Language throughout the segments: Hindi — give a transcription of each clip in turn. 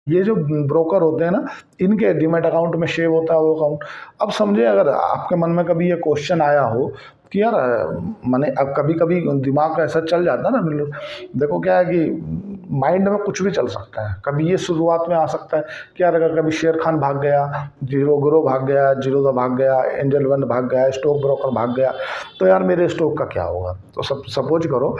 ये जो ब्रोकर होते हैं ना, इनके डीमैट अकाउंट में सेव होता है वो अकाउंट। अब समझे, अगर आपके मन में कभी ये क्वेश्चन आया हो कि यार मैंने, अब कभी कभी दिमाग ऐसा चल जाता है ना, मतलब देखो क्या है कि माइंड में कुछ भी चल सकता है। कभी ये शुरुआत में आ सकता है कि यार अगर कभी शेर खान भाग गया, जीरो ग्रो भाग गया, जीरोदा भाग गया, एंजल वन भाग गया, स्टॉक ब्रोकर भाग गया, तो यार मेरे स्टॉक का क्या होगा। तो सपोज करो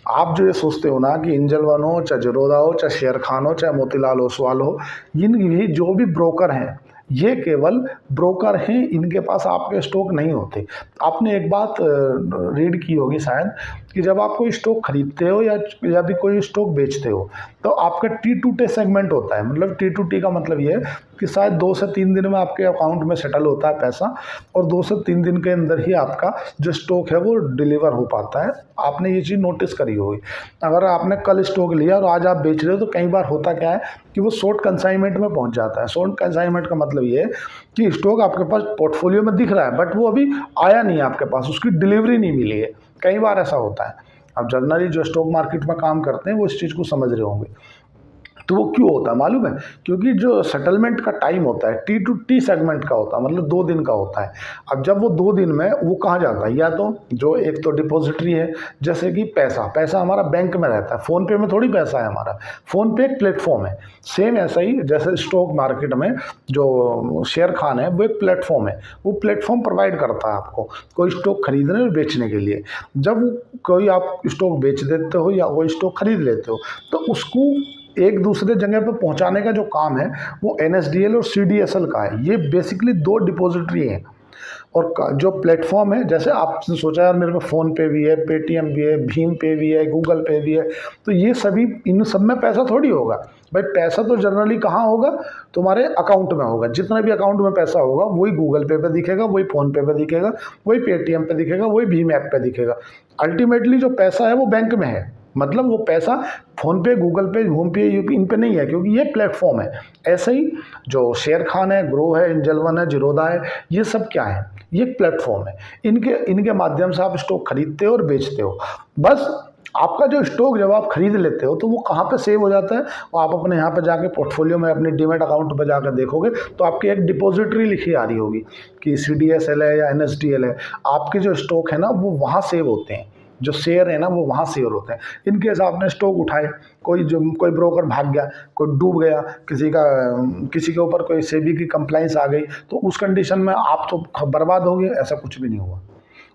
आप जो ये सोचते हो ना कि एंजल वन हो, चाहे जीरोदा हो, चाहे शेर खान हो, चाहे मोतीलाल ओसवाल हो, ये जो भी ब्रोकर हैं ये केवल ब्रोकर हैं, इनके पास आपके स्टॉक नहीं होते। आपने एक बात रीड की होगी शायद कि जब आप कोई स्टॉक खरीदते हो या भी कोई स्टॉक बेचते हो, तो आपका T2T सेगमेंट होता है। मतलब T2T का मतलब ये है कि शायद 2 से 3 दिन में आपके अकाउंट में सेटल होता है पैसा, और 2 से 3 दिन के अंदर ही आपका जो स्टॉक है वो डिलीवर हो पाता है। आपने ये चीज़ नोटिस करी होगी। अगर आपने कल स्टॉक लिया और आज आप बेच रहे हो, तो कई बार होता क्या है कि वो शॉर्ट कंसाइनमेंट में पहुंच जाता है। शॉर्ट कंसाइनमेंट का मतलब ये है कि स्टॉक आपके पास पोर्टफोलियो में दिख रहा है, बट वो अभी आया नहीं है आपके पास, उसकी डिलीवरी नहीं मिली है। कई बार ऐसा होता है। अब जनरली जो स्टॉक मार्केट में काम करते हैं वो इस चीज़ को समझ रहे होंगे। तो वो क्यों होता है मालूम है? क्योंकि जो सेटलमेंट का टाइम होता है T2T सेगमेंट का होता है, मतलब 2 दिन का होता है। अब जब वो 2 दिन में वो कहाँ जाता है, या तो जो एक तो डिपॉजिटरी है, जैसे कि पैसा हमारा बैंक में रहता है। फ़ोन पे में थोड़ी पैसा है हमारा, फ़ोन पे एक प्लेटफॉर्म है। सेम ऐसा ही जैसे स्टॉक मार्केट में जो शेयर खान है वो एक प्लेटफॉर्म है। वो प्लेटफॉर्म प्रोवाइड करता है आपको कोई स्टॉक खरीदने और बेचने के लिए। जब कोई आप स्टॉक बेच देते हो या कोई स्टॉक खरीद लेते हो, तो उसको एक दूसरे जगह पर पहुंचाने का जो काम है वो NSDL और CDSL का है। ये बेसिकली 2 डिपॉजिटरी हैं। और जो प्लेटफॉर्म है, जैसे आपने सोचा यार मेरे पे फ़ोन पे भी है, पेटीएम भी है, भीम पे भी है, गूगल पे भी है, तो ये सभी, इन सब में पैसा थोड़ी होगा भाई। पैसा तो जनरली कहाँ होगा, तुम्हारे अकाउंट में होगा। जितना भी अकाउंट में पैसा होगा वही गूगल पे दिखेगा, वही फ़ोन पे दिखेगा, वही पेटीएम पे दिखेगा, वही भीम ऐप पे दिखेगा। अल्टीमेटली जो पैसा है वो बैंक में है। मतलब वो पैसा फ़ोन पे, गूगल पे, भीम पे, यूपी इन पे नहीं है, क्योंकि ये प्लेटफॉर्म है। ऐसे ही जो शेर खान है, ग्रो है, एंजल वन है, जीरोदा है, ये सब क्या है, ये प्लेटफॉर्म है। इनके माध्यम से आप स्टॉक खरीदते हो और बेचते हो। बस आपका जो स्टॉक जब आप खरीद लेते हो तो वो कहाँ पे सेव हो जाता है, और आप अपने यहाँ पे जाके पोर्टफोलियो में अपने डीमैट अकाउंट पे जाकर देखोगे तो आपकी एक डिपॉजिटरी लिखी आ रही होगी कि CDSL है या NSDL है। आपके जो स्टॉक है ना वो वहाँ सेव होते हैं, जो शेयर है ना वो वहाँ शेयर होते हैं। इनकेस आपने स्टॉक उठाए, कोई ब्रोकर भाग गया, कोई डूब गया, किसी के ऊपर कोई सेबी की कंप्लाइंस आ गई, तो उस कंडीशन में आप तो बर्बाद हो गए। ऐसा कुछ भी नहीं हुआ।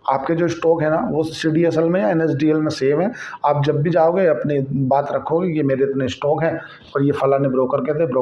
आपके जो स्टॉक है ना वो CDSL में या NSDL में सेव है। आप जब भी जाओगे अपनी बात रखोगे कि मेरे इतने स्टॉक हैं और ये फलाने ब्रोकर के थे,